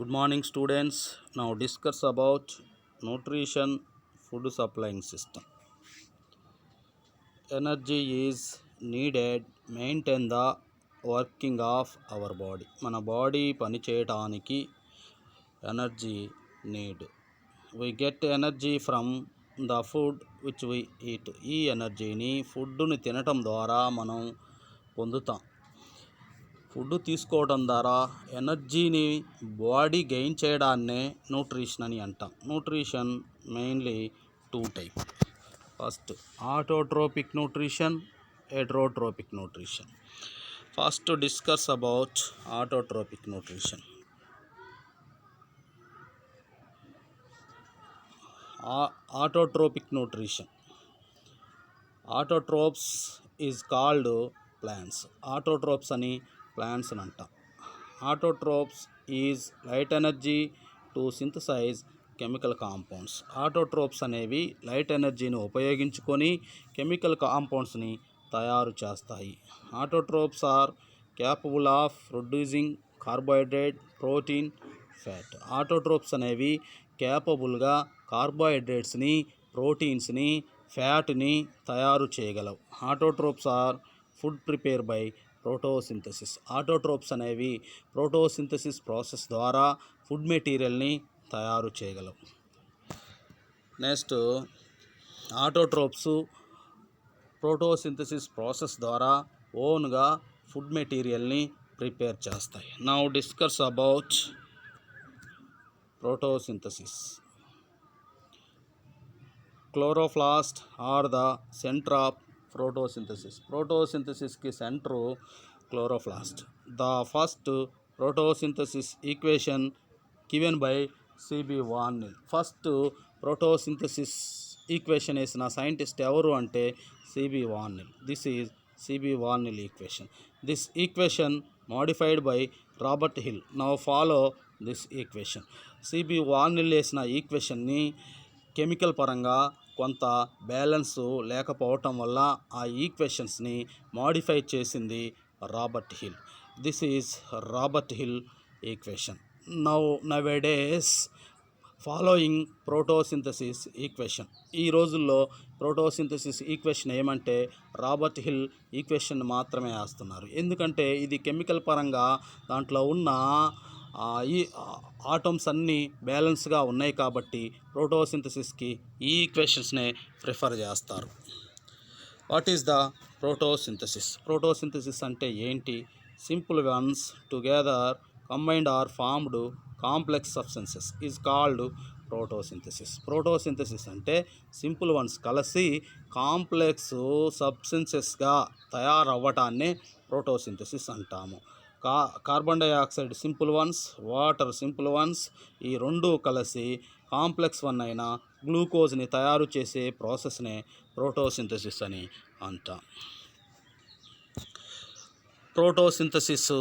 Good morning, students. Now discuss about nutrition food supplying system. Energy is needed maintain the working of our body. మన body పని చేయడానికి energy need. We get energy from the food which we eat. ఈ ఎనర్జీని ఫుడ్ని తినటం ద్వారా మనం పొందుతాం. ఫుడ్ తీసుకోవడం ద్వారా ఎనర్జీని బాడీ గెయిన్ చేయడాన్నే న్యూట్రిషన్ అని అంటాం. Nutrition mainly two type. First autotrophic nutrition, heterotrophic nutrition. First discuss about autotrophic nutrition. Autotrophic nutrition. Autotrophs is called plants. Autotrophs అని ప్లాంట్స్ అని అంటాం. Autotrophs is light energy to synthesize chemical compounds. Autotrophs అనేవి light ఎనర్జీని ఉపయోగించుకొని chemical కాంపౌండ్స్ని తయారు చేస్తాయి. Autotrophs are capable of producing carbohydrate, protein, fat. Autotrophs అనేవి క్యాపబుల్గా కార్బోహైడ్రేట్స్ని, ప్రోటీన్స్ని, ఫ్యాట్ని తయారు చేయగలవు. Autotrophs are food prepare by photosynthesis. Autotrophs అనేవి ప్రోటోసింథసిస్ ప్రాసెస్ ద్వారా ఫుడ్ మెటీరియల్ని తయారు చేయగలవు. నెక్స్ట్ ఆటోట్రోప్స్ ప్రోటోసింథసిస్ ప్రాసెస్ ద్వారా ఓన్గా ఫుడ్ మెటీరియల్ని ప్రిపేర్ చేస్తాయి. Now discuss about photosynthesis. Chloroplast are the centre of photosynthesis. Photosynthesis की center chloroplast. The first photosynthesis equation given by C.B. Warnell. First photosynthesis equation వేసిన సైంటిస్ట్ ఎవరు అంటే C.B. Warnell. This is C.B. Warnell equation. This equation modified by Robert Hill. Now follow this equation. C.B. Warnell వేసిన ఈక్వేషన్ని chemical పరంగా కొంత balance లేకపోవటం వల్ల ఆ ఈక్వేషన్స్ని మాడిఫై చేసింది Robert Hill. This is Robert Hill equation. Nowadays following photosynthesis equation. ఈ రోజుల్లో ప్రోటోసింథసిస్ ఈక్వేషన్ ఏమంటే రాబర్ట్ హిల్ ఈక్వేషన్ మాత్రమే వేస్తున్నారు. ఎందుకంటే ఇది కెమికల్ పరంగా దాంట్లో ఉన్న ఈ ఆటమ్స్ అన్నీ బ్యాలెన్స్గా ఉన్నాయి కాబట్టి ప్రోటోసింథసిస్కి ఈ ఈక్వేషన్స్నే ప్రిఫర్ చేస్తారు. What is the photosynthesis? Photosynthesis అంటే ఏంటి? Simple ones together combined or formed complex substances is called photosynthesis. Photosynthesis అంటే సింపుల్ వన్స్ కలిసి కాంప్లెక్స్ సబ్స్టెన్సెస్గా తయారవ్వటాన్నే ప్రోటోసింథసిస్ అంటాము. Carbon dioxide simple ones, water simple ones, ఈ రెండు కలిసి కాంప్లెక్స్ వన్ అయిన గ్లూకోజ్ని తయారు చేసే ప్రాసెస్నే ప్రోటోసింథసిస్ అని అంటాం. ప్రోటోసింథసిస్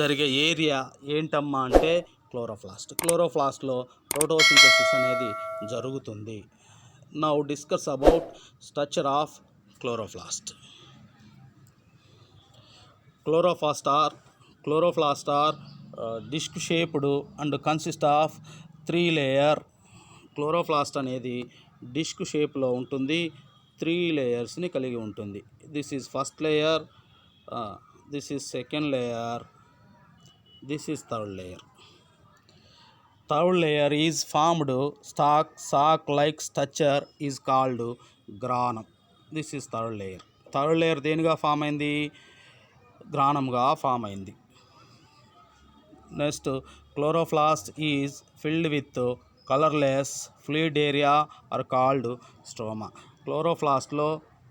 జరిగే ఏరియా ఏంటమ్మా అంటే క్లోరోప్లాస్ట్. క్లోరోప్లాస్ట్లో ప్రోటోసింథసిస్ అనేది జరుగుతుంది. Now discuss about structure of chloroplast. Chloroplast are disc shaped and consist of 3 layer. Chloroplast అనేది డిస్క్ షేప్లో ఉంటుంది, 3 లేయర్స్ని కలిగి ఉంటుంది. This is first layer, this is second layer, this is third layer. Third layer is formed sac like structure is called granum. This is third layer. Third layer దేనిగా form అయింది? గ్రానంగా form అయింది. Next chloroplast is filled with colourless fluid area are called stroma. క్లోరోప్లాస్ట్లో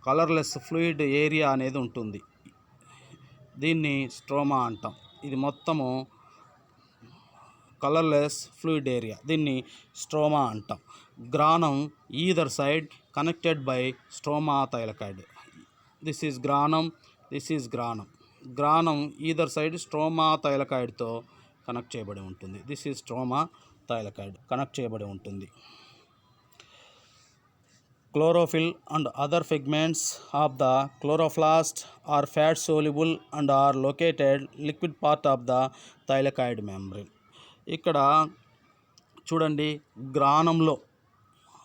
colourless fluid area అనేది ఉంటుంది, దీన్ని stroma అంటాం. ఇది మొత్తము కలర్లెస్ ఫ్లూయిడ్ ఏరియా, దీన్ని స్ట్రోమా అంటాం. Granum either side connected by stroma thylakoid. This is granum, this is granum. Granum either side stroma థైలకాయిడ్తో కనెక్ట్ చేయబడి ఉంటుంది. This is stroma thylakoid connect చేయబడి ఉంటుంది. Chlorophyll and other pigments of the chloroplast are fat soluble and are located liquid part of the thylakoid membrane. ఇక్కడ చూడండి, గ్రానంలో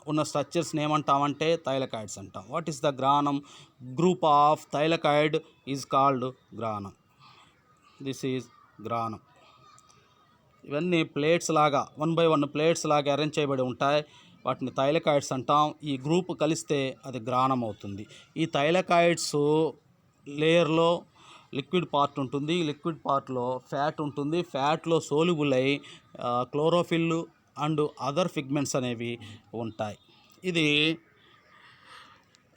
ఉన్న స్ట్రక్చర్స్ని ఏమంటామంటే thylakoids అంటాం. What is the granum? Group of thylakoid is called granum. This is granum. ఇవన్నీ plates లాగా 1 by 1 plates లాగా arrange చేయబడి ఉంటాయి. వాటిని థైలకాయిడ్స్ అంటాం. ఈ గ్రూప్ కలిస్తే అది గ్రానం అవుతుంది. ఈ థైలకాయిడ్స్ లేయర్లో లిక్విడ్ పార్ట్ ఉంటుంది. లిక్విడ్ పార్ట్లో ఫ్యాట్ ఉంటుంది. ఫ్యాట్లో సోల్యుబుల్ అయి క్లోరోఫిల్ అండ్ అదర్ పిగ్మెంట్స్ అనేవి ఉంటాయి. ఇది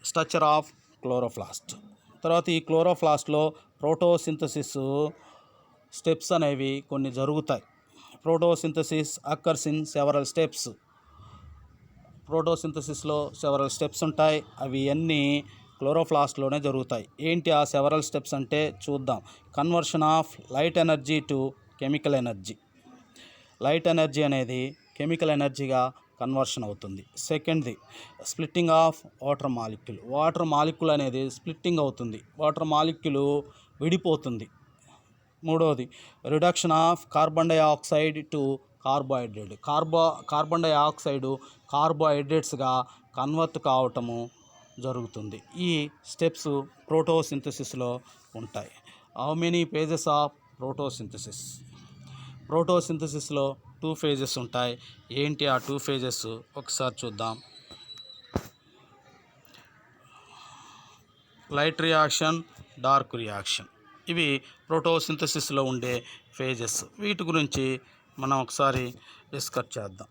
స్ట్రక్చర్ ఆఫ్ క్లోరోప్లాస్ట్. తర్వాత ఈ క్లోరోప్లాస్ట్లో ప్రోటోసింథసిస్ స్టెప్స్ అనేవి కొన్ని జరుగుతాయి. Photosynthesis occurs in several steps. ప్రోటోసింథసిస్లో సెవరల్ స్టెప్స్ ఉంటాయి. అవి అన్నీ క్లోరోప్లాస్ట్లోనే జరుగుతాయి. ఏంటి ఆ సెవరల్ స్టెప్స్ అంటే చూద్దాం. Conversion of light energy to chemical energy. Light energy అనేది కెమికల్ ఎనర్జీగా కన్వర్షన్ అవుతుంది. సెకండ్ది splitting of water molecule. Water molecule అనేది స్ప్లిట్టింగ్ అవుతుంది. వాటర్ మాలిక్యూల్ విడిపోతుంది. మూడవది reduction of carbon dioxide to carbohydrate. Carbon dioxide కార్బోహైడ్రేట్స్గా కన్వర్ట్ కావటము జరుగుతుంది. ఈ స్టెప్స్ ప్రోటోసింథసిస్లో ఉంటాయి. How many phases of photosynthesis? ప్రోటోసింథసిస్లో 2 phases ఉంటాయి. ఏంటి ఆ 2 phases ఒకసారి చూద్దాం. Light reaction, dark reaction. ఇవి ప్రోటోసింథసిస్లో ఉండే ఫేజెస్. వీటి గురించి మనం ఒకసారి డిస్కస్ చేద్దాం.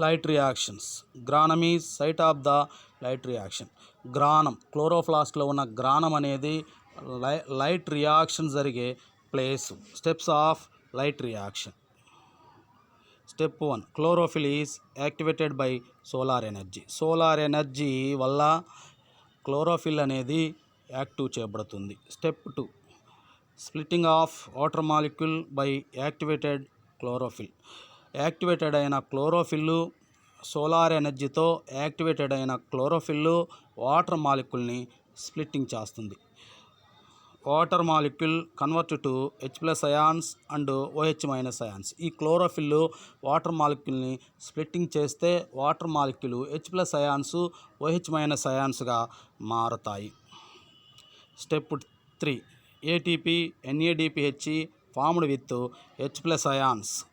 Light reactions. Granum is site of the light reaction. Granum, క్లోరోప్లాస్ట్లో ఉన్న గ్రానం అనేది లైట్ రియాక్షన్ జరిగే place. Steps of light reaction. Step 1, chlorophyll is activated by solar energy. Solar energy వల్ల క్లోరోఫిల్ అనేది యాక్టివ్ చేయబడుతుంది. Step 2, splitting of water molecule by activated chlorophyll. Activated అయిన chlorophyll, solar ఎనర్జీతో activated అయిన chlorophyll water మాలిక్యూల్ని splitting చేస్తుంది. Water molecule convert to H+ ions and OH- ions. ఈ chlorophyll water మాలిక్యూల్ని స్ప్లిట్టింగ్ చేస్తే water molecule H+ ions, OH- అయాన్స్గా మారతాయి. Step 3, ATP NADPH formed with H+ ions.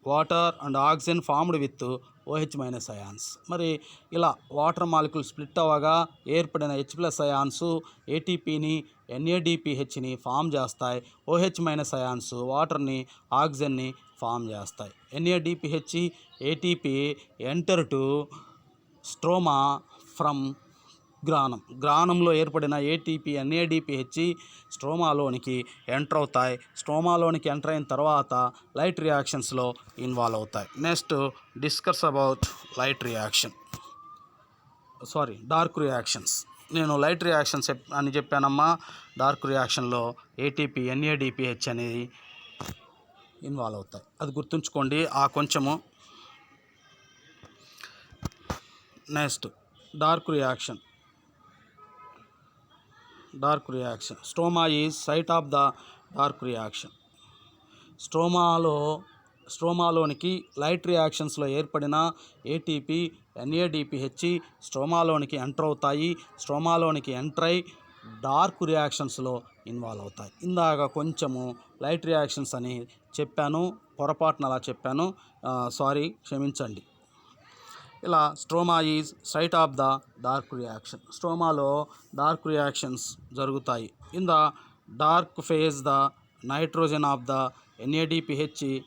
Water and oxygen formed with OH- ions. మరి ఇలా water molecule split అవ్వగా ఏర్పడిన H+ ions ఏటీపీని, NADPHని ఫామ్ చేస్తాయి. OH- అయాన్స్ వాటర్ని, ఆక్సిజన్ని ఫామ్ చేస్తాయి. NADPH, ATP enter to stroma from granum. గ్రానంలో ఏర్పడిన ATP, NADPH స్ట్రోమాలోనికి ఎంటర్ అవుతాయి. స్ట్రోమాలోనికి ఎంటర్ అయిన తర్వాత లైట్ రియాక్షన్స్లో ఇన్వాల్వ్ అవుతాయి. Next discuss about dark reactions. నేను లైట్ రియాక్షన్స్ అని చెప్పానమ్మా. డార్క్ రియాక్షన్లో ATP, NADPH అనేది ఇన్వాల్వ్ అవుతాయి. అది గుర్తుంచుకోండి కొంచెము. Next dark reaction. Stroma is site of the dark reaction. స్ట్రోమాలోనికి లైట్ రియాక్షన్స్లో ఏర్పడిన ATP, NADPH స్ట్రోమాలోనికి ఎంటర్ అవుతాయి. స్ట్రోమాలోనికి ఎంటర్ అయి డార్క్ రియాక్షన్స్లో ఇన్వాల్వ్ అవుతాయి. ఇందాక కొంచెము లైట్ రియాక్షన్స్ అని చెప్పాను, పొరపాటున అలా చెప్పాను, క్షమించండి. ఇలా stroma is site of the dark reaction. స్ట్రోమాలో డార్క్ రియాక్షన్స్ జరుగుతాయి. In the dark phase the nitrogen of the NADPH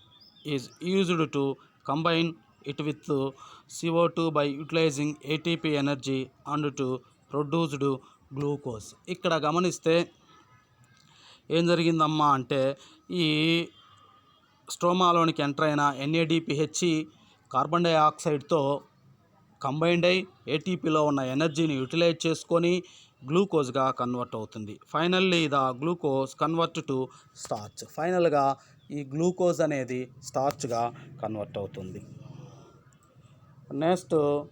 is used to combine it with CO2 by utilizing ATP energy and to produced glucose. ఇక్కడ గమనిస్తే ఏం జరిగిందమ్మా అంటే ఈ స్ట్రోమాలోనికి enter అయిన NADPH కార్బన్ డైఆక్సైడ్తో కంబైండ్ అయి ATPలో ఉన్న ఎనర్జీని యూటిలైజ్ చేసుకొని గ్లూకోజ్గా కన్వర్ట్ అవుతుంది. Finally the glucose convert to starch. ఫైనల్గా ఈ గ్లూకోజ్ అనేది స్టార్చ్గా కన్వర్ట్ అవుతుంది. Next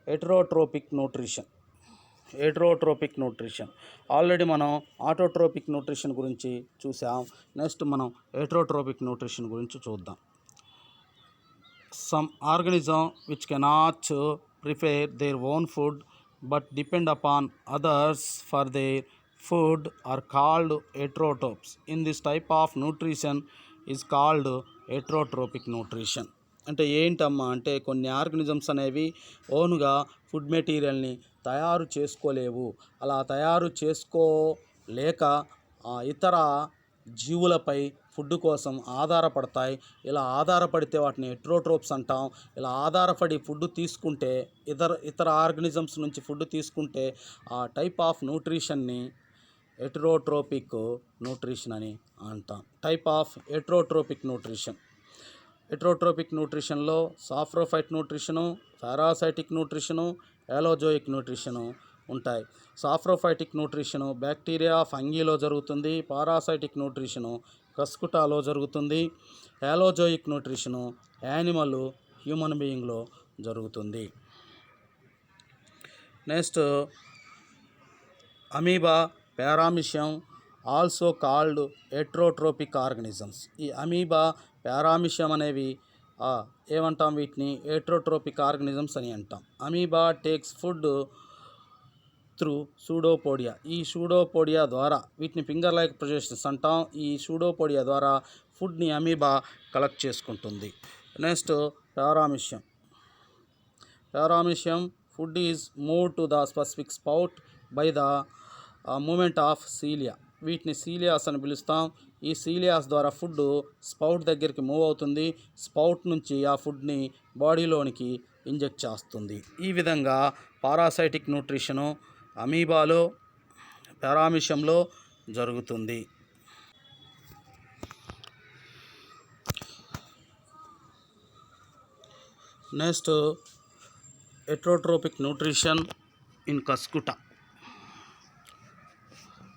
heterotrophic nutrition. Heterotrophic nutrition. Already మనం ఆటోట్రోపిక్ న్యూట్రిషన్ గురించి చూసాం. నెక్స్ట్ మనం హెటరోట్రోపిక్ న్యూట్రిషన్ గురించి చూద్దాం. Some organism which cannot prepare their own food but depend upon others for their food are called heterotrophs. In this type of nutrition is called heterotropic nutrition. అంటే ఏంటమ్మా అంటే కొన్ని organisms అనేవి ఓన్గా food మెటీరియల్ని తయారు చేసుకోలేవు. అలా తయారు చేసుకోలేక ఇతర జీవులపై ఫుడ్ కోసం ఆధారపడతాయి. ఇలా ఆధారపడితే వాటిని హెటరోట్రోప్స్ అంటాం. ఇలా ఆధారపడి ఫుడ్ తీసుకుంటే ఇతర ఆర్గనిజమ్స్ నుంచి ఫుడ్ తీసుకుంటే ఆ టైప్ ఆఫ్ న్యూట్రిషన్ని హెటరోట్రోపిక్ న్యూట్రిషన్ అని అంటాం. Type of heterotrophic nutrition. Heterotrophic న్యూట్రిషన్లో saprophyte nutrition, parasitic nutrition, holozoic nutrition ఉంటాయి. సాఫ్రోఫైటిక్ న్యూట్రిషను బ్యాక్టీరియా, ఫంగీలో జరుగుతుంది. పారాసైటిక్ న్యూట్రిషను కస్కుటాలో జరుగుతుంది. ఏలోజోయిక్ న్యూట్రిషను యానిమల్, హ్యూమన్ బీయింగ్లో జరుగుతుంది. Next amoeba, paramecium also called heterotrophic organisms. ఈ అమీబా, పారామిషియం అనేవి ఏమంటాం వీటిని హెటరోట్రోపిక్ ఆర్గనిజమ్స్ అని అంటాం. Amoeba takes food through pseudopodia. ఈ సూడోపోడియా ద్వారా వీటిని ఫింగర్ లైక్ ప్రొజెషన్స్ అంటాం. ఈ సూడోపోడియా ద్వారా ఫుడ్ని అమీబా కలెక్ట్ చేసుకుంటుంది. Next paramecium. Paramecium food is move to the specific spout by the moment of cilia. వీటిని సీలియాస్ అని పిలుస్తాం. ఈ సీలియాస్ ద్వారా ఫుడ్ స్పౌట్ దగ్గరికి మూవ్ అవుతుంది. స్పౌట్ నుంచి ఆ ఫుడ్ని బాడీలోనికి ఇంజెక్ట్ చేస్తుంది. ఈ విధంగా పారాసైటిక్ న్యూట్రిషను అమీబాలో, పారామిషియంలో జరుగుతుంది. Next heterotrophic nutrition in cuscuta.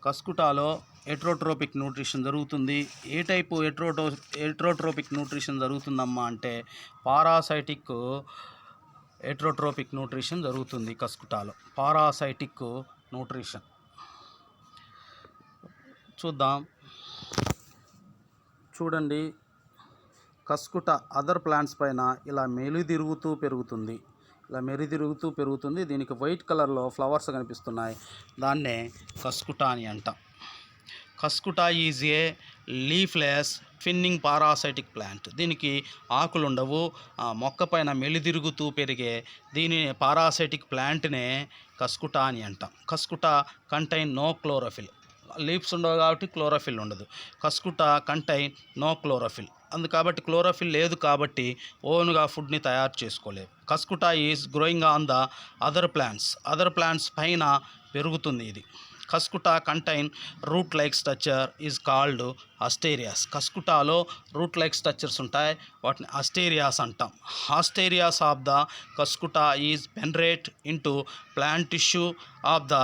కస్కుటాలో హెటరోట్రోపిక్ న్యూట్రిషన్ జరుగుతుంది. ఏ టైపు హెటరోట్రోపిక్ న్యూట్రిషన్ జరుగుతుందమ్మా అంటే పారాసైటిక్ హెటరోట్రోపిక్ న్యూట్రిషన్ జరుగుతుంది కస్కుటాలో. పారాసైటిక్ న్యూట్రిషన్ చూడండి. కస్కుట అదర్ ప్లాంట్స్ పైన ఇలా మెలితిరుగుతూ పెరుగుతుంది. దీనికి వైట్ కలర్లో ఫ్లవర్స్ కనిపిస్తున్నాయి. దాన్నే కస్కుటా అని అంటాం. కస్కుటా ఈజ్ ఏ లీఫ్లెస్ ఫిన్నింగ్ పారాసైటిక్ ప్లాంట్. దీనికి ఆకులు ఉండవు. మొక్క పైన మెలితిరుగుతూ పెరిగే దీని పారాసైటిక్ ప్లాంట్నే కస్కుటా అని అంటాం. Cuscuta contain no chlorophyll. Leaves ఉండవు కాబట్టి క్లోరోఫిల్ ఉండదు. Cuscuta contain no chlorophyll. కాబట్టి క్లోరోఫిల్ లేదు కాబట్టి ఓన్గా ఫుడ్ని తయారు చేసుకోలేదు. Cuscuta is growing on the other plants పైన పెరుగుతుంది ఇది. Cuscuta contain root like structure is called haustoria. కస్కుటాలో రూట్ లైక్ స్ట్రక్చర్స్ ఉంటాయి. వాటిని అస్టేరియాస్ అంటాం. Haustoria of the cuscuta is penetrate into plant tissue of the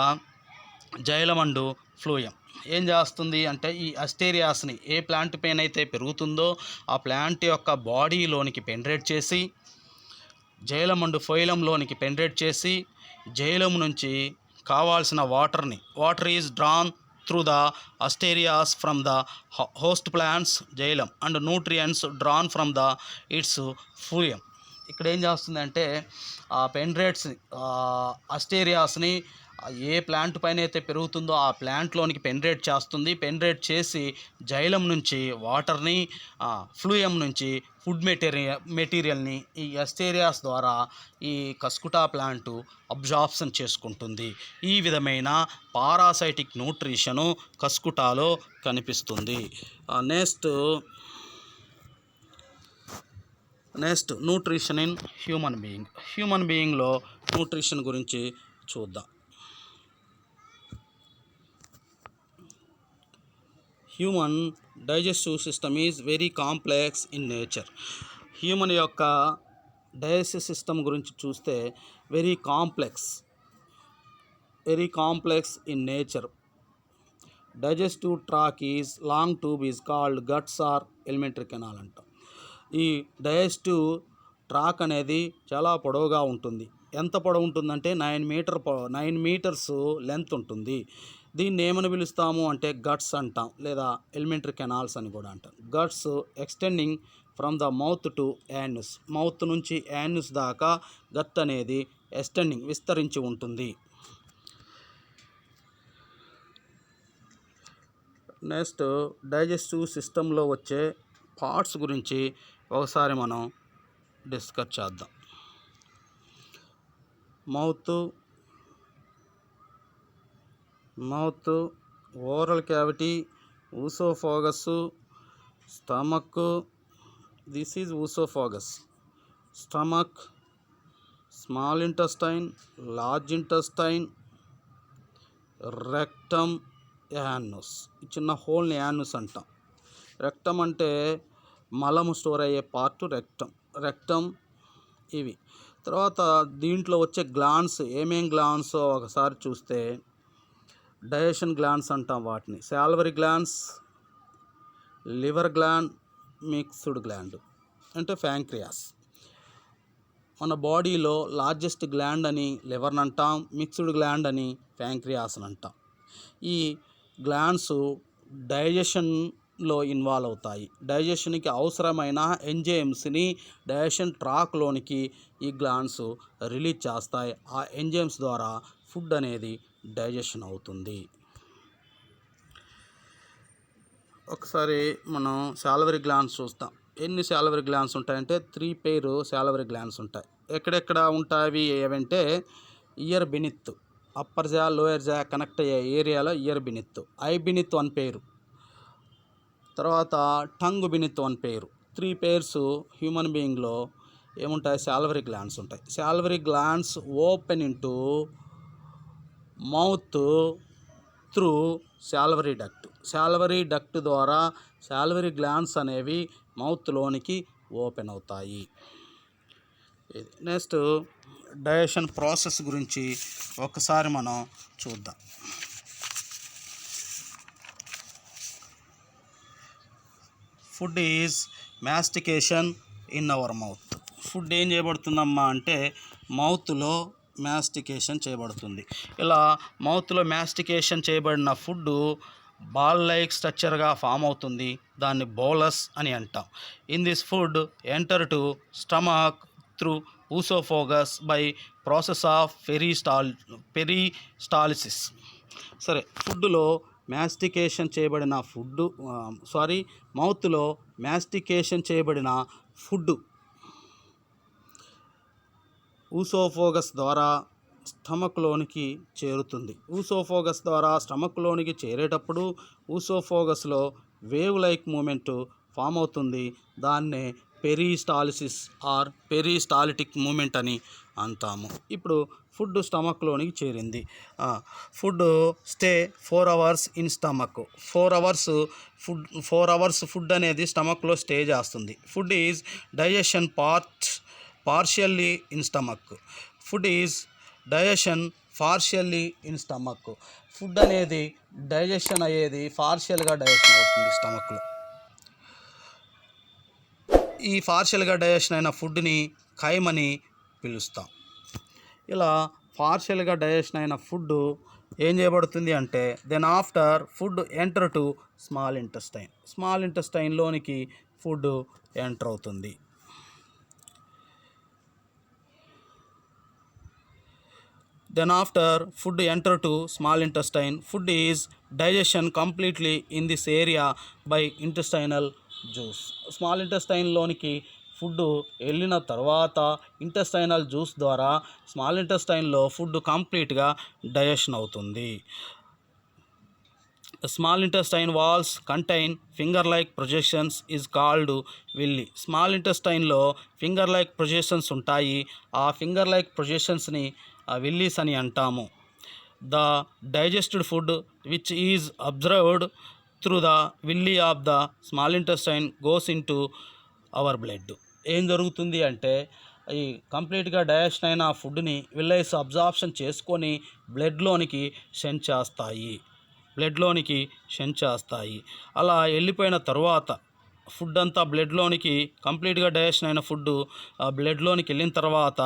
xylem and phloem. ఏం చేస్తుంది అంటే ఈ అస్టేరియాస్ని ఏ ప్లాంట్ పైన అయితే పెరుగుతుందో ఆ ప్లాంట్ యొక్క బాడీలోనికి పెనరేట్ చేసి జైలం అండ్ ఫోయిలంలోనికి పెనరేట్ చేసి జైలం నుంచి కావాల్సిన water is drawn through the haustoria from the host plants xylem and nutrients drawn from the its phloem. ఇక్కడ ఏం చేస్తుందంటే ఆ పెనరేట్స్ అస్టేరియాస్ని ఏ ప్లాంట్ పైన అయితే పెరుగుతుందో ఆ ప్లాంట్లోనికి పెనరేట్ చేస్తుంది. పెనరేట్ చేసి జైలం నుంచి వాటర్ని, ఫ్లూయం నుంచి ఫుడ్ మెటీరియల్ని ఈ అస్టేరియాస్ ద్వారా ఈ కస్కుటా ప్లాంటు అబ్జార్ప్షన్ చేసుకుంటుంది. ఈ విధమైన పారాసైటిక్ న్యూట్రిషను కస్కుటాలో కనిపిస్తుంది. నెక్స్ట్ న్యూట్రిషన్ ఇన్ హ్యూమన్ బీయింగ్లో న్యూట్రిషన్ గురించి చూద్దాం. Human digestive system is very complex in nature. Human యొక్క డైజెస్టివ్ సిస్టమ్ గురించి చూస్తే very complex in nature. Digestive tract is long tube is called guts or alimentary canal అంటాం. ఈ digestive tract అనేది చాలా పొడవుగా ఉంటుంది. ఎంత పొడవు ఉంటుందంటే 9 మీటర్స్ లెంత్ ఉంటుంది. దీన్ని ఏమని పిలుస్తాము అంటే గట్స్ అంటాం, లేదా ఎలిమెంటరీ కెనాల్స్ అని కూడా అంటాం. Guts extending from the mouth to anus. Mouth నుంచి యాన్యూస్ దాకా గట్ అనేది ఎక్స్టెండింగ్ విస్తరించి ఉంటుంది. నెక్స్ట్ డైజెస్టివ్ సిస్టంలో వచ్చే పార్ట్స్ గురించి ఒకసారి మనం డిస్కస్ చేద్దాం. Mouth, oral cavity, oesophagus, stomach. This is oesophagus. Stomach, small intestine, large intestine, rectum, anus. చిన్న హోల్ని యానస్ అంటాం. రెక్టమ్ అంటే మలము స్టోర్ అయ్యే పార్ట్ రెక్టమ్ ఇవి. తర్వాత దీంట్లో వచ్చే గ్లాండ్స్ ఏమేం గ్లాండ్స్ ఒకసారి చూస్తే డైజెషన్ గ్లాండ్స్ అంటాం వాటిని. Salivary glands, liver gland, mixed gland అంటే ప్యాంక్రియాస్. మన బాడీలో లార్జెస్ట్ గ్లాండ్ అని లివర్ని అంటాం, మిక్స్డ్ గ్లాండ్ అని ప్యాంక్రియాస్ అని అంటాం. ఈ గ్లాండ్స్ డైజెషన్లో ఇన్వాల్వ్ అవుతాయి. డైజెషన్కి అవసరమైన ఎంజైమ్స్ని డైజెషన్ ట్రాక్లోనికి ఈ గ్లాండ్స్ రిలీజ్ చేస్తాయి. ఆ ఎంజైమ్స్ ద్వారా ఫుడ్ అనేది డైజెషన్ అవుతుంది. ఒకసారి మనం సాల్వరీ గ్లాండ్స్ చూస్తాం. ఎన్ని సాల్వరీ గ్లాండ్స్ ఉంటాయంటే 3 పెయిర్ సాల్వరీ గ్లాండ్స్ ఉంటాయి. ఎక్కడెక్కడ ఉంటాయి ఏవంటే ear beneath, upper jaw lower jaw connect అయ్యే ఏరియాలో ear beneath, eye beneath 1 pair, తర్వాత tongue beneath 1 pair. 3 pairs human బీయింగ్లో ఏముంటాయి? సాల్వరీ గ్లాండ్స్ ఉంటాయి. Salivary glands open into mouth through salivary duct. Salivary duct ద్వారా సాల్వరీ గ్లాండ్స్ అనేవి మౌత్లోనికి open అవుతాయి. నెక్స్ట్ డైజెషన్ ప్రాసెస్ గురించి ఒకసారి మనం చూద్దాం. Food is mastication in our mouth. Food ఏం చేయబడుతుందమ్మా అంటే మౌత్లో మాస్టికేషన్ చేయబడుతుంది. ఇలా మౌత్లో మాస్టికేషన్ చేయబడిన ఫుడ్ బాల్ లైక్ స్ట్రక్చర్గా ఫామ్ అవుతుంది. దాన్ని బోలస్ అని అంటాం. In this food enter to stomach through oesophagus by process of peristalsis. సరే, ఫుడ్లో మాస్టికేషన్ చేయబడిన మౌత్లో మాస్టికేషన్ చేయబడిన ఫుడ్ ఊసోఫాగస్ ద్వారా స్టమక్లోనికి చేరుతుంది. ఊసోఫాగస్ ద్వారా స్టమక్లోనికి చేరేటప్పుడు ఊసోఫాగస్లో వేవ్ లైక్ మూమెంట్ ఫామ్ అవుతుంది. దాన్నే పెరిస్టాలిసిస్ ఆర్ పెరిస్టాలిటిక్ మూమెంట్ అని అంటాము. ఇప్పుడు ఫుడ్ స్టమక్లోనికి చేరింది. Food stay 4 hours in stomach. 4 hours food అనేది స్టమక్లో స్టే చేస్తుంది. Food is digestion partially in stomach. Food is digestion partially in stomach. Food అనేది డైజెషన్ అయ్యేది పార్షియల్గా డైజెషన్ అవుతుంది స్టమక్లో. ఈ పార్షియల్గా డైజెషన్ అయిన ఫుడ్ని ఖైమ్ అని పిలుస్తాం. ఇలా పార్షియల్గా డైజెషన్ అయిన ఫుడ్ ఏం చేయబడుతుంది అంటే then after food enter to small intestine. Small ఇంటెస్టైన్లోనికి ఫుడ్ ఎంటర్ అవుతుంది. Then after food enter to small intestine, food is digestion completely in this area by intestinal juice. Small ఇంటెస్టైన్లోనికి ఫుడ్ వెళ్ళిన తర్వాత intestinal juice ద్వారా small ఇంటెస్టైన్లో food కంప్లీట్గా digestion అవుతుంది. Small intestine walls contain finger like projections is called villi. Small ఇంటెస్టైన్లో finger like projections ఉంటాయి. ఆ ఫింగర్ లైక్ ప్రొజెక్షన్స్ని విల్లీస్ అని అంటాము. The digested food which is observed through the villi of the small intestine goes in to our blood. ఏం జరుగుతుంది అంటే ఈ కంప్లీట్గా డైజెషన్ అయిన ఫుడ్ని విల్లైస్ అబ్జార్ప్షన్ చేసుకొని బ్లడ్లోనికి సెండ్ చేస్తాయి. అలా వెళ్ళిపోయిన తర్వాత ఫుడ్ అంతా బ్లడ్లోనికి కంప్లీట్గా డైజెషన్ అయిన ఫుడ్ బ్లడ్లోనికి వెళ్ళిన తర్వాత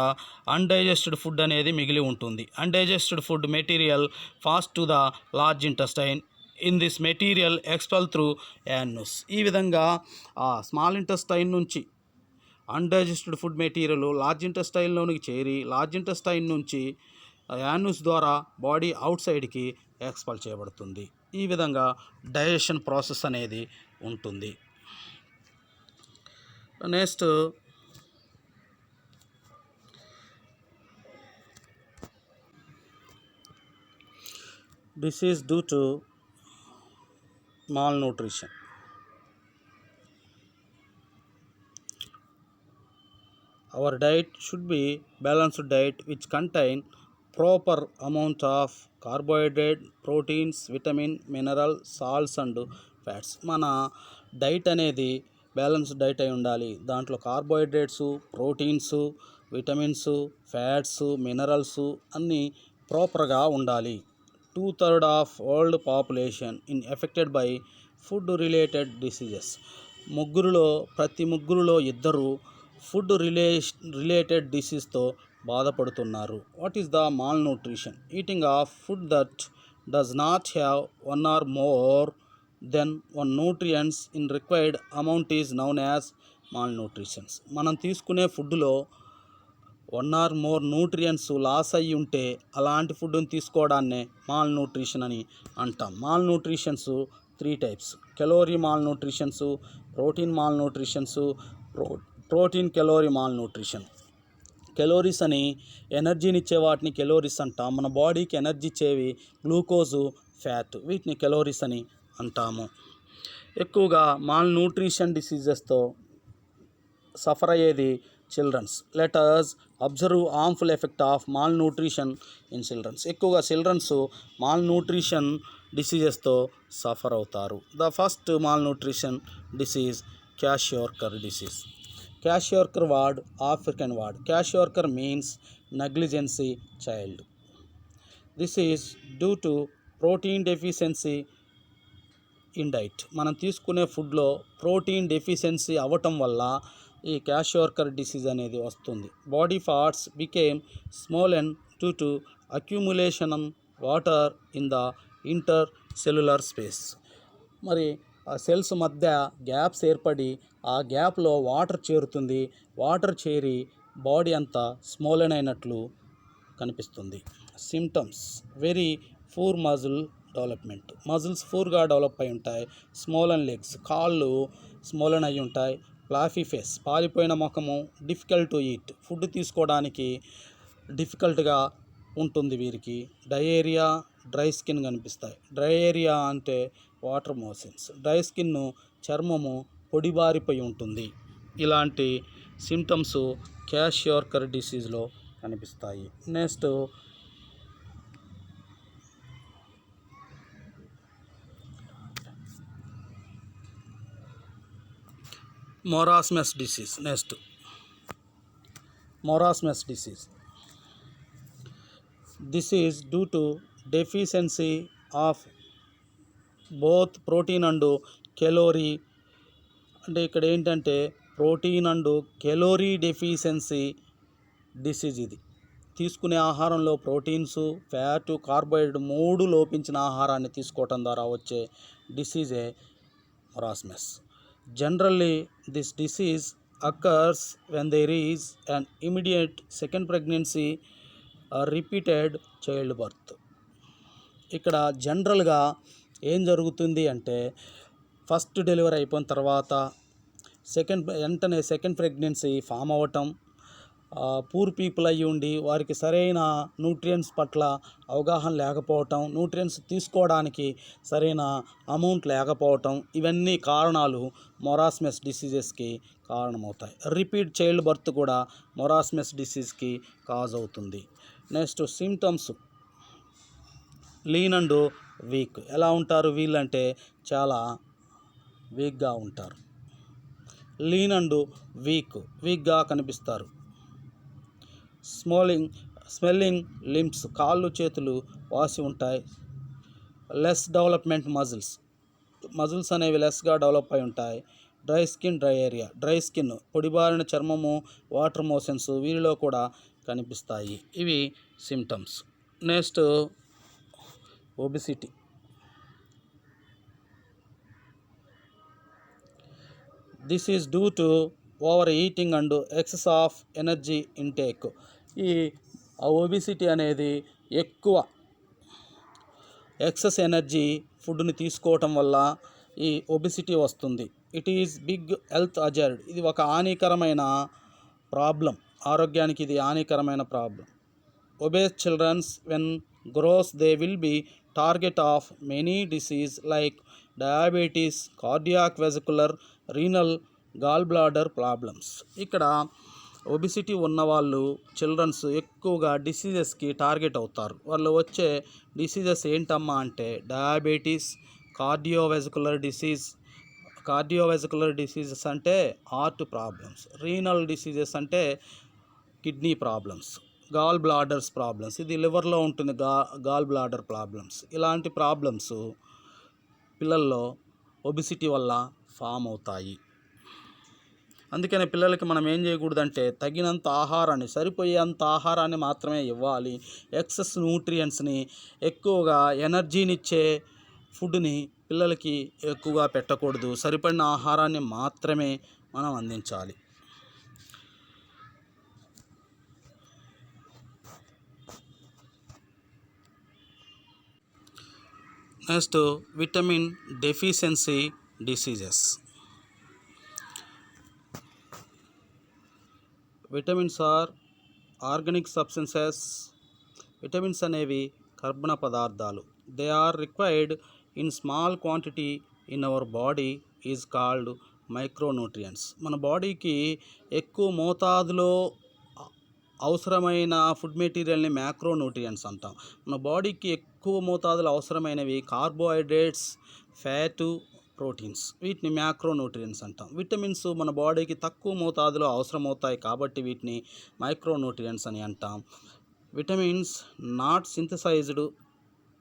అన్డైజెస్టెడ్ ఫుడ్ అనేది మిగిలి ఉంటుంది. Undigested food material fast to the large intestine. In this material expel through anus. ఈ విధంగా స్మాల్ ఇంటెస్టైన్ నుంచి అన్డైజెస్టెడ్ ఫుడ్ మెటీరియల్ లార్జ్ ఇంటెస్టైన్లోనికి చేరి లార్జ్ ఇంటెస్టైన్ నుంచి యానస్ ద్వారా బాడీ అవుట్ సైడ్కి ఎక్స్పెల్ చేయబడుతుంది. ఈ విధంగా డైజెషన్ ప్రాసెస్ అనేది ఉంటుంది. Next disease due to malnutrition. Our diet should be balanced diet which contain proper amount of carbohydrate, proteins, vitamin, mineral, salts and fats. మన diet అనేది బ్యాలెన్స్డ్ డైట్ అయి ఉండాలి. దాంట్లో carbohydrates, proteins, vitamins, fats, minerals అన్నీ ప్రాపర్గా ఉండాలి. 2/3 of world population in affected by food related diseases. ప్రతి ముగ్గురులో ఇద్దరు ఫుడ్ రిలేటెడ్ డిసీజ్తో బాధపడుతున్నారు. What is the mall nutrition? Eating of food that does not have one or more than one nutrients in required amount is noun as mall nutritions. మనం తీసుకునే ఫుడ్లో 1 are more nutrients loss అయ్యి ఉంటే అలాంటి ఫుడ్ని తీసుకోవడాన్నే mall nutrition అని అంటాం. Mall nutritions 3 types: calorie mall nutritions, protein mall nutritions, protein calorie mall nutrition. Calories అని ఎనర్జీనిచ్చే వాటిని కెలోరీస్ అంటాం. మన బాడీకి ఎనర్జీ ఇచ్చేవి గ్లూకోజు, ఫ్యాట్, వీటిని కెలోరీస్ అని అంటాము. ఎక్కువగా మాల్ న్యూట్రిషన్ డిసీజెస్తో సఫర్ అయ్యేది childrens. Let us observe harmful effect of malnutrition in childrens. ఎక్కువగా చిల్డ్రన్స్ మాల్ న్యూట్రిషన్ డిసీజెస్తో సఫర్ అవుతారు. The first malnutrition disease kwashiorkor disease. Kwashiorkor word African word. Kwashiorkor means negligency child. This is due to protein deficiency in diet. మనం తీసుకునే ఫుడ్లో protein deficiency అవ్వటం వల్ల ఈ kwashiorkor disease అనేది వస్తుంది. Body parts became swollen due to accumulation water in the inter cellular space. మరి ఆ సెల్స్ మధ్య గ్యాప్స్ ఏర్పడి ఆ గ్యాప్లో వాటర్ చేరుతుంది. వాటర్ చేరి బాడీ అంతా స్మోలెన్ అయినట్లు కనిపిస్తుంది. Symptoms: very poor muscle development. Muscles పూర్గా డెవలప్ అయి ఉంటాయి. స్మోలెన్ లెగ్స్, కాళ్ళు స్మోలెన్ అయి ఉంటాయి. ఫ్లాఫీ ఫేస్, పాలిపోయిన ముఖము. డిఫికల్ట్ టు ఈట్, ఫుడ్ తీసుకోవడానికి డిఫికల్ట్గా ఉంటుంది వీరికి. డయేరియా, డ్రై స్కిన్ కనిపిస్తాయి. డయేరియా అంటే వాటర్ మోషన్స్. డ్రై స్కిన్, చర్మము పొడిబారిపోయి ఉంటుంది. ఇలాంటి సిమ్టమ్స్ క్వాషియోర్కర్ డిసీజ్లో కనిపిస్తాయి. Next marasmus disease. Marasmus disease. This is due to deficiency of both protein and calorie. అంటే ఇక్కడ ఏంటంటే protein and calorie deficiency disease. ఇది తీసుకునే ఆహారంలో ప్రోటీన్స్, ఫ్యాట్, కార్బోహైడ్రేట్ 3 లోపించిన ఆహారాన్ని తీసుకోవటం ద్వారా వచ్చే డిసీజే marasmus. Generally this disease occurs when there is an immediate second pregnancy repeated child birth. ఇక్కడ జనరల్గా ఏం జరుగుతుంది అంటే ఫస్ట్ డెలివరీ అయిపోయిన తర్వాత వెంటనే సెకండ్ ప్రెగ్నెన్సీ ఫామ్ అవ్వటం, పూర్ పీపుల్ అయ్యి ఉండి వారికి సరైన న్యూట్రియంట్స్ పట్ల అవగాహన లేకపోవటం, న్యూట్రియంట్స్ తీసుకోవడానికి సరైన అమౌంట్ లేకపోవటం, ఇవన్నీ కారణాలు మొరాస్మస్ డిసీజెస్కి కారణమవుతాయి. రిపీట్ చైల్డ్ బర్త్ కూడా మొరాస్మస్ డిసీజ్కి కాజ్ అవుతుంది. Next symptoms: lean and week. ఎలా ఉంటారు వీళ్ళంటే చాలా వీక్గా ఉంటారు. లీన్ అండ్ వీక్గా కనిపిస్తారు. స్మెల్లింగ్ లింబ్స్, కాళ్ళు చేతులు వాసి ఉంటాయి. లెస్ డెవలప్మెంట్ మజిల్స్ అనేవి లెస్గా డెవలప్ అయి ఉంటాయి. Dry skin, dry area. Dry skin పొడిబారిన చర్మము, వాటర్ మోషన్స్ వీరిలో కూడా కనిపిస్తాయి. ఇవి symptoms. Next obesity. This is due to over eating and excess of energy intake. ఈ ఒబిసిటీ అనేది ఎక్కువ ఎక్సెస్ ఎనర్జీ ఫుడ్ని తీసుకోవటం వల్ల ఈ ఒబిసిటీ వస్తుంది. It is big health hazard. ఇది ఒక హానికరమైన ప్రాబ్లం. ఆరోగ్యానికి ఇది హానికరమైన problem. Obese childrens when grows they will be target of many disease like diabetes, cardiac vesicular, renal, gall bladder problems. ఇక్కడ ఒబిసిటీ ఉన్నవాళ్ళు చిల్డ్రన్స్ ఎక్కువగా డిసీజెస్కి టార్గెట్ అవుతారు. వాళ్ళు వచ్చే డిసీజెస్ ఏంటమ్మా అంటే డయాబెటీస్, కార్డియోవెస్కులర్ డిసీజెస్ అంటే హార్ట్ ప్రాబ్లమ్స్, రీనల్ డిసీజెస్ అంటే kidney problems, gall bladders problems, ఇది లివర్లో ఉంటుంది గాల్ బ్లాడర్ ప్రాబ్లమ్స్. ఇలాంటి ప్రాబ్లమ్స్ పిల్లల్లో ఒబిసిటీ వల్ల ఫామ్ అవుతాయి. అందుకనే పిల్లలకి మనం ఏం చేయకూడదంటే తగినంత ఆహారాన్ని, సరిపోయేంత ఆహారాన్ని మాత్రమే ఇవ్వాలి. ఎక్సెస్ న్యూట్రియంట్స్ని, ఎక్కువగా ఎనర్జీనిచ్చే ఫుడ్ని పిల్లలకి ఎక్కువగా పెట్టకూడదు. సరిపడిన ఆహారాన్ని మాత్రమే మనం అందించాలి. Next vitamin deficiency diseases. Vitamins are organic substances. Vitamins అనేవి కర్బన పదార్థాలు. They are required in small quantity in our body is called micronutrients. మన బాడీకి ఎక్కువ మోతాదులో అవసరమైన ఫుడ్ మెటీరియల్ని మ్యాక్రోన్యూట్రియంట్స్ అంటాం. మన బాడీకి ఎక్కువ మోతాదులో అవసరమైనవి కార్బోహైడ్రేట్స్, ఫ్యాటు, ప్రోటీన్స్, వీటిని మ్యాక్రోన్యూట్రియంట్స్ అంటాం. విటమిన్స్ మన బాడీకి తక్కువ మోతాదులో అవసరమవుతాయి కాబట్టి వీటిని మైక్రోన్యూట్రియంట్స్ అని అంటాం. Vitamins not synthesized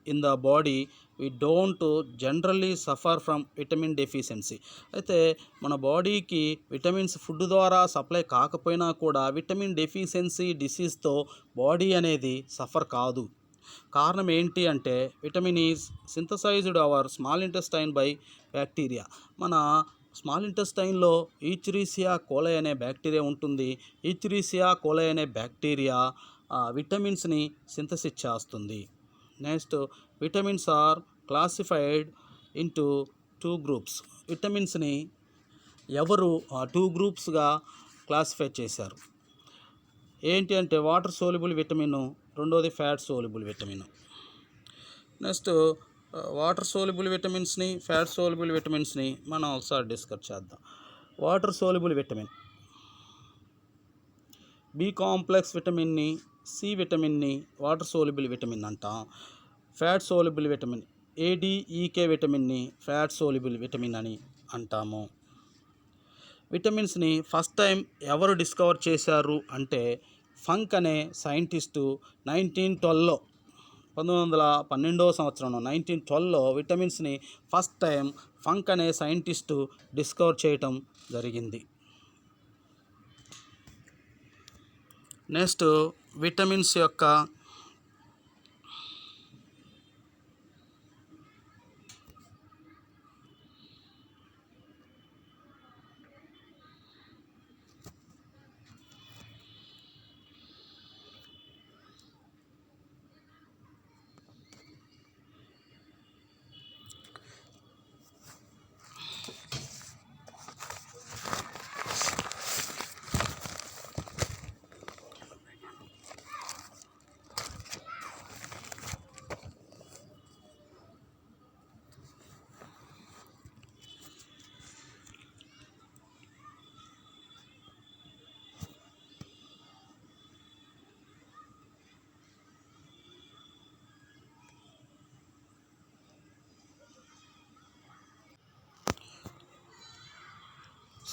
in the body, we don't generally suffer from vitamin deficiency. అయితే మన బాడీకి విటమిన్స్ ఫుడ్ ద్వారా సప్లై కాకపోయినా కూడా విటమిన్ డెఫిషియన్సీ డిసీజ్తో బాడీ అనేది సఫర్ కాదు. కారణం ఏంటి అంటే vitamin is synthesized our small intestine by bacteria. మన స్మాల్ ఇంటెస్టైన్లో ఈచ్రీసియా కోలై అనే బ్యాక్టీరియా ఉంటుంది. ఈచ్రీసియా కోలై అనే బ్యాక్టీరియా విటమిన్స్ని సింథసిస్ చేస్తుంది. Next vitamins are classified into 2 groups. విటమిన్స్ని ఎవరు 2 గ్రూప్స్గా క్లాసిఫై చేశారు. ఏంటి అంటే వాటర్ సోల్యుబుల్ విటమిన్, రెండోది fat soluble vitamin. Next water soluble విటమిన్స్ని, ఫ్యాట్ సోల్యుబుల్ విటమిన్స్ని మనం ఒకసారి డిస్కస్ చేద్దాం. Water soluble vitamin B complex విటమిన్ని, సి విటమిన్ని వాటర్ సోల్యుబుల్ విటమిన్ అంటాం. ఫ్యాట్ సోల్యుబుల్ విటమిన్ ఏడిఈకే విటమిన్ని ఫ్యాట్ సోల్యుబుల్ విటమిన్ అని అంటాము. విటమిన్స్ని ఫస్ట్ టైం ఎవరు డిస్కవర్ చేశారు అంటే ఫంక్ అనే సైంటిస్టు 1912లో 1912వ సంవత్సరంలో 1912లో విటమిన్స్ని ఫస్ట్ టైం ఫంక్ అనే సైంటిస్టు డిస్కవర్ చేయటం జరిగింది. నెక్స్ట్ విటమిన్స్ యొక్క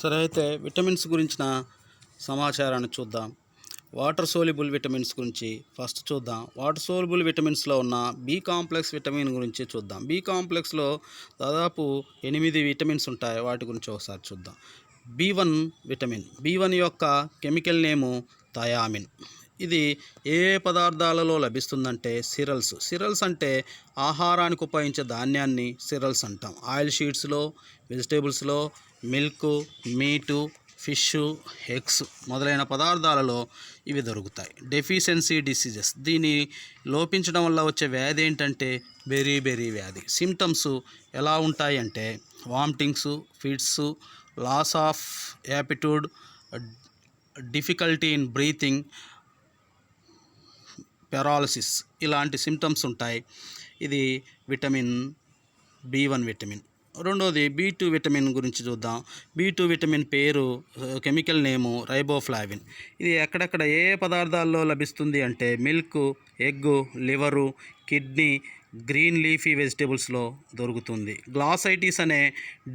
సరే అయితే విటమిన్స్ గురించిన సమాచారాన్ని చూద్దాం. వాటర్ సోల్యుబుల్ విటమిన్స్ గురించి ఫస్ట్ చూద్దాం. వాటర్ సోల్యుబుల్ విటమిన్స్లో ఉన్న బి కాంప్లెక్స్ విటమిన్ గురించి చూద్దాం. బి కాంప్లెక్స్లో దాదాపు 8 విటమిన్స్ ఉంటాయి. వాటి గురించి ఒకసారి చూద్దాం. B1 vitamin. B1 యొక్క కెమికల్ నేము థయామిన్. ఇది ఏ పదార్థాలలో లభిస్తుందంటే సిరల్స్. సిరల్స్ అంటే ఆహారానికి ఉపయోగించే ధాన్యాన్ని సిరల్స్ అంటాం. ఆయిల్ షీట్స్లో, వెజిటేబుల్స్లో, మిల్క్, మీటు, ఫిష్, ఎగ్స్ మొదలైన పదార్థాలలో ఇవి దొరుకుతాయి. డెఫిషియన్సీ డిసీజెస్, దీన్ని లోపించడం వల్ల వచ్చే వ్యాధి ఏంటంటే బెరీ వ్యాధి. సిమ్టమ్స్ ఎలా ఉంటాయి అంటే vomitings, fits, loss of appetite, difficulty in breathing, paralysis ఇలాంటి సిమ్టమ్స్ ఉంటాయి. ఇది విటమిన్ B1 విటమిన్. రెండోది B2 విటమిన్ గురించి చూద్దాం. B2 విటమిన్ పేరు కెమికల్ నేము రైబోఫ్లావిన్. ఇది ఎక్కడెక్కడ ఏ పదార్థాల్లో లభిస్తుంది అంటే milk, egg, liver, kidney, green leafy వెజిటేబుల్స్లో దొరుకుతుంది. గ్లాసైటిస్ అనే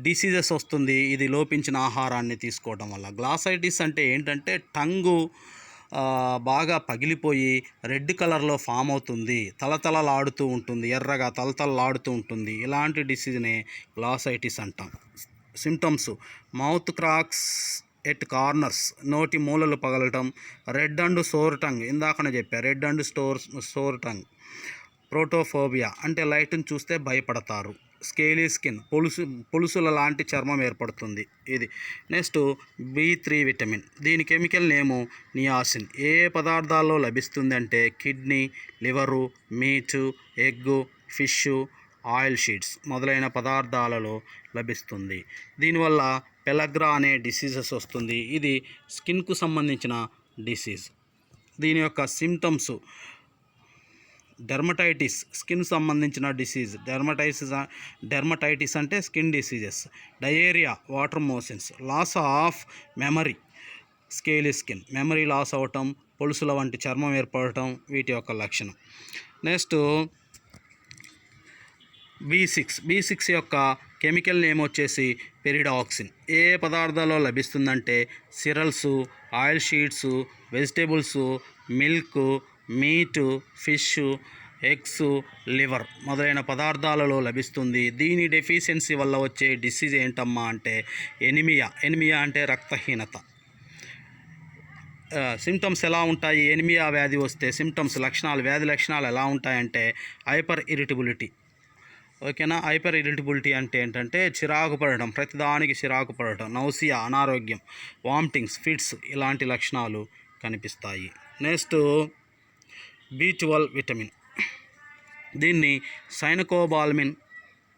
డిసీజెస్ వస్తుంది ఇది లోపించిన ఆహారాన్ని తీసుకోవడం వల్ల. గ్లాసైటిస్ అంటే ఏంటంటే టంగు బాగా పగిలిపోయి రెడ్ కలర్లో ఫామ్ అవుతుంది, తలతలలాడుతూ ఉంటుంది, ఎర్రగా తలతలలాడుతూ ఉంటుంది. ఇలాంటి డిసీజ్నే గ్లాసైటిస్ అంటాం. Symptoms mouth cracks at corners, నోటి మూలలు పగలటం, రెడ్ అండ్ సోర్ టంగ్, ఇందాకనే చెప్పా red and sore tongue. Photophobia అంటే లైట్ని చూస్తే భయపడతారు. స్కేలీ స్కిన్, పులుసుల లాంటి చర్మం ఏర్పడుతుంది ఇది. Next B3 vitamin. దీని కెమికల్ నేము నియాసిన్. ఏ పదార్థాల్లో లభిస్తుంది అంటే kidney, liver, meat, egg, fish, oil seeds మొదలైన పదార్థాలలో లభిస్తుంది. దీనివల్ల పెలగ్రా అనే డిసీజెస్ వస్తుంది. ఇది స్కిన్కు సంబంధించిన డిసీజ్. దీని యొక్క సిమ్టమ్స్ డెర్మటైటిస్, స్కిన్ సంబంధించిన డిసీజ్. డెర్మటైటిస్ అంటే skin diseases. Diarrhoea, water motions, loss of memory, scaly skin, memory loss అవటం, పొలుసుల వంటి చర్మం ఏర్పడటం వీటి యొక్క లక్షణం. నెక్స్ట్ B6 యొక్క కెమికల్ నేమ్ వచ్చేసి పెరిడాక్సిన్. ఏ పదార్థాల్లో లభిస్తుందంటే cereals, oil seeds, vegetables, milk, meat, fish, eggs, liver మొదలైన పదార్థాలలో లభిస్తుంది. దీని డెఫిషియన్సీ వల్ల వచ్చే డిసీజ్ ఏంటమ్మా అంటే ఎనిమియా. ఎనిమియా అంటే రక్తహీనత. సిమ్టమ్స్ ఎలా ఉంటాయి? ఎనిమియా వ్యాధి వస్తే సిమ్టమ్స్ వ్యాధి లక్షణాలు ఎలా ఉంటాయంటే హైపర్ ఇరిటబిలిటీ. ఓకేనా? హైపర్ ఇరిటబిలిటీ అంటే ఏంటంటే చిరాకు పడటం, ప్రతిదానికి చిరాకు పడటం, నౌసియా అనారోగ్యం, వామిటింగ్స్, ఫిట్స్ ఇలాంటి లక్షణాలు కనిపిస్తాయి. Next B12 vitamin. దీన్ని సైనకోబాల్మిన్,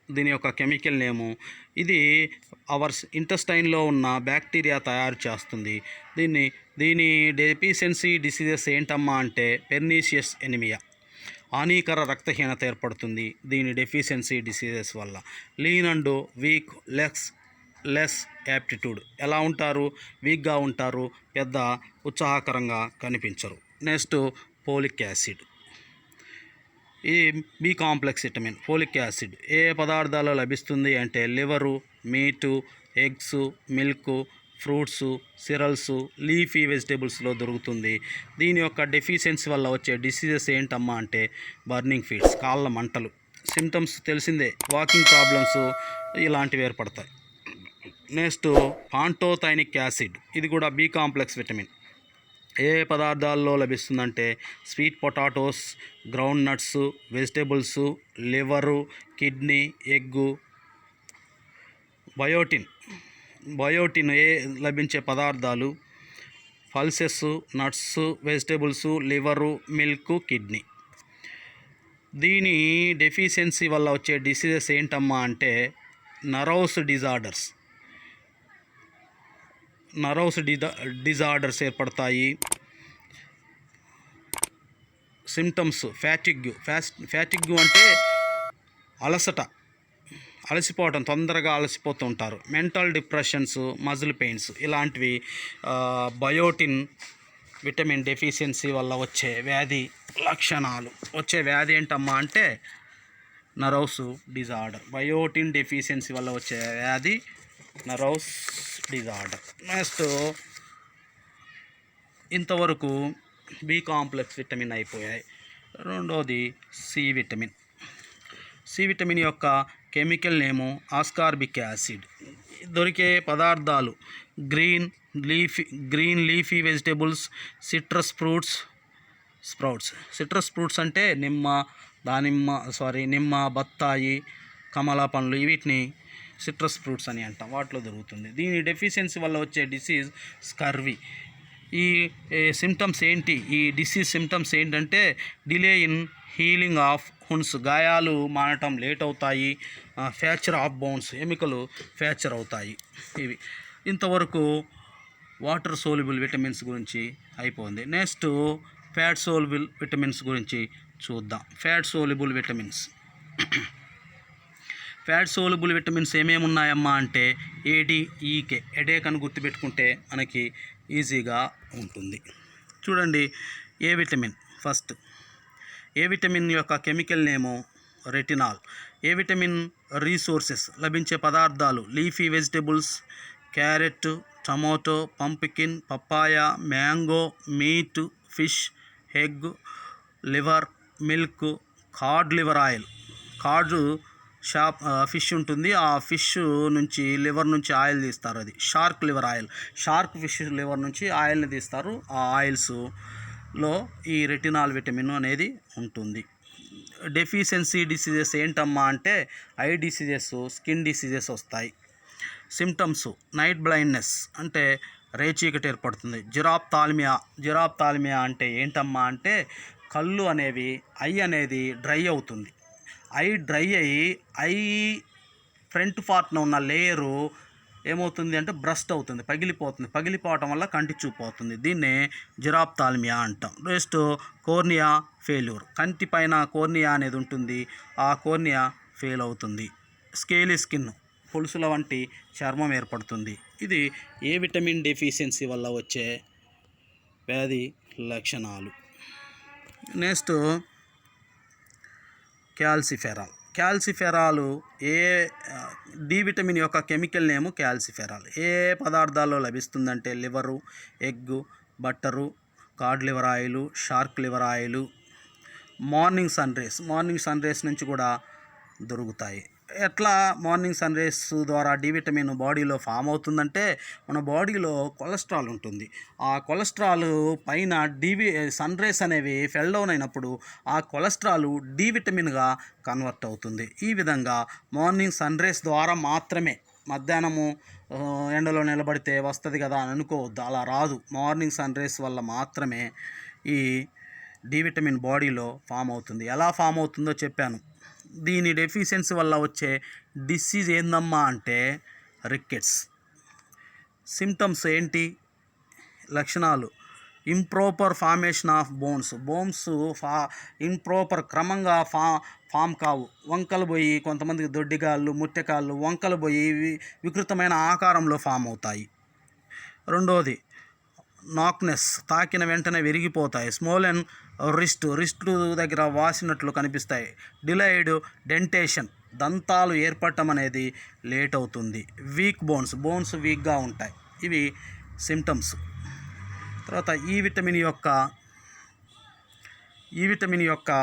దీని యొక్క కెమికల్ నేము. ఇది అవర్ ఇంటెస్టైన్లో ఉన్న బ్యాక్టీరియా తయారు చేస్తుంది. దీని డెఫిషియన్సీ డిసీజెస్ ఏంటమ్మా అంటే పెర్నీషియస్ ఎనిమియా, హానికర రక్తహీనత ఏర్పడుతుంది దీని డెఫిషియన్సీ డిసీజెస్ వల్ల. Lean and weak, less aptitude. ఎలా ఉంటారు? వీక్గా ఉంటారు, పెద్ద ఉత్సాహకరంగా కనిపించరు. Next folic acid. ఈ B complex vitamin folic acid ఏ పదార్థాల్లో లభిస్తుంది అంటే liver, meat, eggs, milk, fruits, cereals, leafy వెజిటేబుల్స్లో దొరుకుతుంది. దీని యొక్క డెఫిషియన్సీ వల్ల వచ్చే డిసీజెస్ ఏంటమ్మా అంటే బర్నింగ్ ఫీట్స్, కాళ్ళ మంటలు. సిమ్టమ్స్ తెలిసిందే, వాకింగ్ ప్రాబ్లమ్స్ ఇలాంటివి ఏర్పడతాయి. Next pantothenic acid. ఇది కూడా B కాంప్లెక్స్ విటమిన్. ఏ పదార్థాల్లో లభిస్తుందంటే sweet potatoes, ground nuts, vegetables, liver, kidney, egg. Biotin లభించే పదార్థాలు pulses, nuts, vegetables, liver, milk, kidney. దీని డెఫిషియన్సీ వల్ల వచ్చే డిసీజెస్ ఏంటమ్మా అంటే నర్వస్ డిజార్డర్స్ ఏర్పడతాయి. సిమ్టమ్స్ ఫ్యాటిగ్యూ అంటే అలసట, అలసిపోవటం, తొందరగా అలసిపోతూ ఉంటారు. మెంటల్ డిప్రెషన్స్, మజిల్ పెయిన్స్ ఇలాంటివి బయోటిన్ విటమిన్ డెఫిషియన్సీ వల్ల వచ్చే వ్యాధి లక్షణాలు. వచ్చే వ్యాధి ఏంటమ్మా అంటే నర్వస్ డిజార్డర్. బయోటిన్ డెఫిషియన్సీ వల్ల వచ్చే వ్యాధి నర్వస్ డిజార్డర్. నెక్స్ట్ ఇంతవరకు బి కాంప్లెక్స్ విటమిన్ అయిపోయాయి. రెండోది సి విటమిన్. సి విటమిన్ యొక్క కెమికల్ నేము ఆస్కార్బిక్ యాసిడ్. దొరికే పదార్థాలు green leafy vegetables, citrus fruits, sprouts. Citrus fruits అంటే నిమ్మ, బత్తాయి, కమలా పండ్లు, వీటిని సిట్రస్ ఫ్రూట్స్ అని అంటాం. వాటిలో దొరుకుతుంది. దీని డెఫిషియన్సీ వల్ల వచ్చే డిసీజ్ స్కర్వీ. ఈ సిమ్టమ్స్ ఏంటి? ఈ డిసీజ్ సిమ్టమ్స్ ఏంటంటే delay in healing of Hund's, గాయాలు మానటం లేట్ అవుతాయి. ఫ్రాక్చర్ ఆఫ్ బోన్స్, ఎముకలు ఫ్రాక్చర్ అవుతాయి. ఇవి ఇంతవరకు వాటర్ సోల్యుబుల్ విటమిన్స్ గురించి అయిపోయింది. నెక్స్ట్ ఫ్యాట్ సోల్యుబుల్ విటమిన్స్ గురించి చూద్దాం. Fat soluble vitamins. Fat soluble vitamins ఏమేమి ఉన్నాయమ్మా అంటే ఏడిఈకే, హెడేక్ అని గుర్తుపెట్టుకుంటే మనకి ఈజీగా ఉంటుంది. చూడండి, A vitamin. First A vitamin యొక్క chemical name retinol. A vitamin resources, లభించే పదార్థాలు leafy vegetables, carrot, tomato, pumpkin, papaya, mango, meat, fish, egg, liver, milk, cod liver oil. Cod fish ఉంటుంది. ఆ ఫిష్ నుంచి, లివర్ నుంచి ఆయిల్ తీస్తారు. అది shark liver oil. Shark fish liver నుంచి ఆయిల్ని తీస్తారు. ఆ ఆయిల్స్లో ఈ రెటినాల్ విటమిన్ అనేది ఉంటుంది. డెఫిషియన్సీ డిసీజెస్ ఏంటమ్మా అంటే ఐ డిసీజెస్, స్కిన్ డిసీజెస్ వస్తాయి. సిమ్టమ్స్ నైట్ బ్లైండ్నెస్ అంటే రేచీకటి ఏర్పడుతుంది. జిరాప్థాల్మియా అంటే ఏంటమ్మా అంటే కళ్ళు అనేవి, ఐ అనేది డ్రై అవుతుంది. ఐ డ్రై అయ్యి ఐ ఫ్రంట్ పార్ట్న ఉన్న లేయరు ఏమవుతుంది అంటే బ్రస్ట్ అవుతుంది, పగిలిపోతుంది. పగిలిపోవటం వల్ల కంటి చూపు అవుతుంది. దీన్నే జిరాప్థాల్మియా అంటాం. Next cornea failure. కంటి పైన కోర్నియా అనేది ఉంటుంది. ఆ కోర్నియా ఫెయిల్ అవుతుంది. స్కేలీ స్కిన్, పొలుసుల వంటి చర్మం ఏర్పడుతుంది. ఇది ఏ విటమిన్ డెఫిషియన్సీ వల్ల వచ్చే వ్యాధి లక్షణాలు. Next calciferol. డి విటమిన్ యొక్క కెమికల్ నేము క్యాల్సిఫెరాల్. ఏ పదార్థాల్లో లభిస్తుందంటే liver, egg, butter, cod liver oil, shark liver oil. Morning sun rays నుంచి కూడా దొరుకుతాయి. ఎట్లా మార్నింగ్ సన్ రేస్ ద్వారా డి విటమిన్ బాడీలో ఫామ్ అవుతుందంటే మన బాడీలో కొలెస్ట్రాల్ ఉంటుంది. ఆ కొలెస్ట్రాల్ పైన సన్ రేస్ అనేవి ఫెల్ డౌన్ అయినప్పుడు ఆ కొలెస్ట్రాల్ డి విటమిన్గా కన్వర్ట్ అవుతుంది. ఈ విధంగా మార్నింగ్ సన్ రేస్ ద్వారా మాత్రమే, మధ్యాహ్నము ఎండలో నిలబడితే వస్తుంది కదా అని అనుకోవద్దు, అలా రాదు. మార్నింగ్ సన్ రేస్ వల్ల మాత్రమే ఈ డి విటమిన్ బాడీలో ఫామ్ అవుతుంది. ఎలా ఫామ్ అవుతుందో చెప్పాను. దీని డెఫిషియన్సీ వల్ల వచ్చే డిసీజ్ ఏందమ్మా అంటే రికెట్స్. సిమ్టమ్స్ ఏంటి? లక్షణాలు improper formation of bones improper, క్రమంగా ఫామ్ కావు. వంకలు పోయి, కొంతమందికి దొడ్డిగాళ్ళు, ముట్టెకాళ్ళు వంకలు పోయి వికృతమైన ఆకారంలో ఫామ్ అవుతాయి. రెండోది నాక్నెస్, తాకిన వెంటనే విరిగిపోతాయి. స్మోలెన్ రిస్ట్ దగ్గర వాసినట్లు కనిపిస్తాయి. డిలైడ్ డెంటేషన్, దంతాలు ఏర్పడటం అనేది లేట్ అవుతుంది. వీక్ బోన్స్ వీక్గా ఉంటాయి. ఇవి సిమ్టమ్స్. తర్వాత ఈ విటమిన్ యొక్క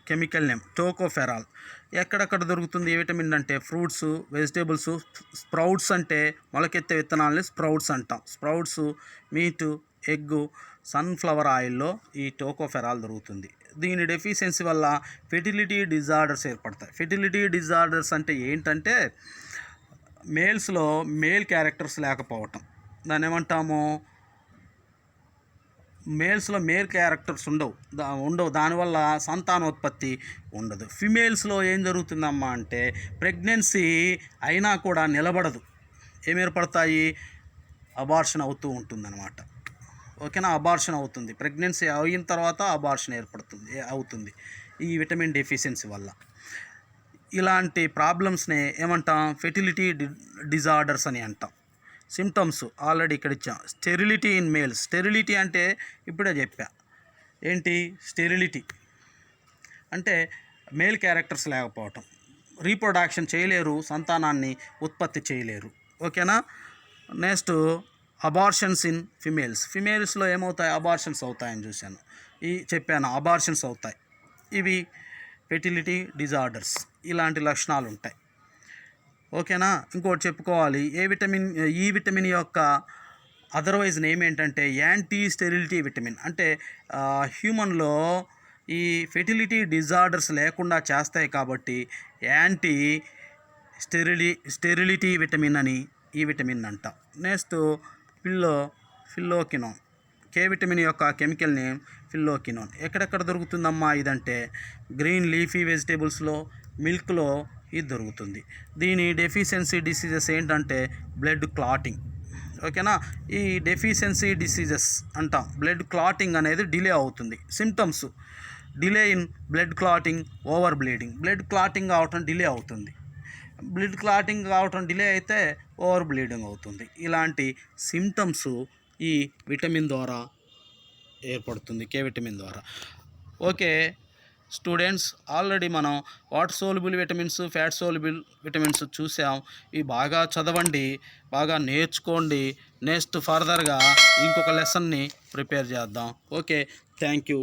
కెమికల్ నేమ్ టోకోఫెరాల్. ఎక్కడెక్కడ దొరుకుతుంది ఈ విటమిన్ అంటే ఫ్రూట్స్, వెజిటేబుల్స్. స్ప్రౌట్స్ అంటే మొలకెత్తే విత్తనాలని స్ప్రౌట్స్ అంటాం. స్ప్రౌట్స్, మీటు, ఎగ్గు, సన్ఫ్లవర్ ఆయిల్లో ఈ టోకోఫెరాల్ దొరుకుతుంది. దీని డెఫిషియన్సీ వల్ల ఫెర్టిలిటీ డిజార్డర్స్ ఏర్పడతాయి. ఫెర్టిలిటీ డిజార్డర్స్ అంటే ఏంటంటే మేల్స్లో మేల్ క్యారెక్టర్స్ లేకపోవటం, దాన్ని ఏమంటాము, మేల్స్లో మేల్ క్యారెక్టర్స్ ఉండవు, దానివల్ల సంతానోత్పత్తి ఉండదు. ఫిమేల్స్లో ఏం జరుగుతుందమ్మా అంటే ప్రెగ్నెన్సీ అయినా కూడా నిలబడదు. ఏం ఏర్పడతాయి? అబార్షన్ అవుతూ ఉంటుందన్నమాట. ఓకేనా? అబార్షన్ అవుతుంది. ప్రెగ్నెన్సీ అయిన తర్వాత అబార్షన్ అవుతుంది ఈ విటమిన్ డెఫిషియన్సీ వల్ల. ఇలాంటి ప్రాబ్లమ్స్ని ఏమంటాం? ఫెర్టిలిటీ డిజార్డర్స్ అని అంటాం. సిమ్టమ్స్ ఆల్రెడీ ఇక్కడ ఇచ్చాం. Sterility in males. స్టెరిలిటీ అంటే ఇప్పుడే చెప్పా. ఏంటి స్టెరిలిటీ అంటే? మేల్ క్యారెక్టర్స్ లేకపోవటం, రీప్రొడక్షన్ చేయలేరు, సంతానాన్ని ఉత్పత్తి చేయలేరు. ఓకేనా? నెక్స్ట్ అబార్షన్స్ ఇన్ ఫిమేల్స్లో ఏమవుతాయి, అబార్షన్స్ అవుతాయని చూశాను, చెప్పాను అబార్షన్స్ అవుతాయి. ఇవి ఫెర్టిలిటీ డిజార్డర్స్, ఇలాంటి లక్షణాలు ఉంటాయి. ఓకేనా. ఇంకోటి చెప్పుకోవాలి, ఈ విటమిన్ యొక్క అదర్వైజ్ నేమ్ ఏంటంటే యాంటీ స్టెరిలిటీ విటమిన్. అంటే హ్యూమన్లో ఈ ఫెర్టిలిటీ డిజార్డర్స్ లేకుండా చేస్తాయి కాబట్టి యాంటీ స్టెరిలిటీ విటమిన్ అని ఈ విటమిన్ అంటాం. నెక్స్ట్ ఫిల్లోకినోన్. కే విటమిన్ యొక్క కెమికల్ నేమ్ ఫిల్లోకినోన్. ఎక్కడెక్కడ దొరుకుతుందమ్మా ఇదంటే గ్రీన్ లీఫీ వెజిటేబుల్స్లో, మిల్క్లో ఇది దొరుకుతుంది. దీని డెఫిషియన్సీ డిసీజెస్ ఏంటంటే బ్లడ్ క్లాటింగ్. ఓకేనా. ఈ డెఫిషియన్సీ డిసీజెస్ అంటాం, బ్లడ్ క్లాటింగ్ అనేది డిలే అవుతుంది. Symptoms delay in blood clotting, over bleeding. Blood clotting కావటం డిలే అవుతుంది, బ్లడ్ క్లాటింగ్ కావటం డిలే అయితే ఓవర్ బ్లీడింగ్ అవుతుంది. ఇలాంటి సిమ్టమ్స్ ఈ విటమిన్ ద్వారా ఏర్పడుతుంది, కే విటమిన్ ద్వారా. ఓకే స్టూడెంట్స్, ఆల్రెడీ మనం water సోల్యుబుల్ vitamins, fat soluble vitamins చూసాం. ఇవి బాగా చదవండి, బాగా నేర్చుకోండి. నెక్స్ట్ ఫర్దర్గా ఇంకొక లెసన్ని ప్రిపేర్ చేద్దాం. Okay, thank you.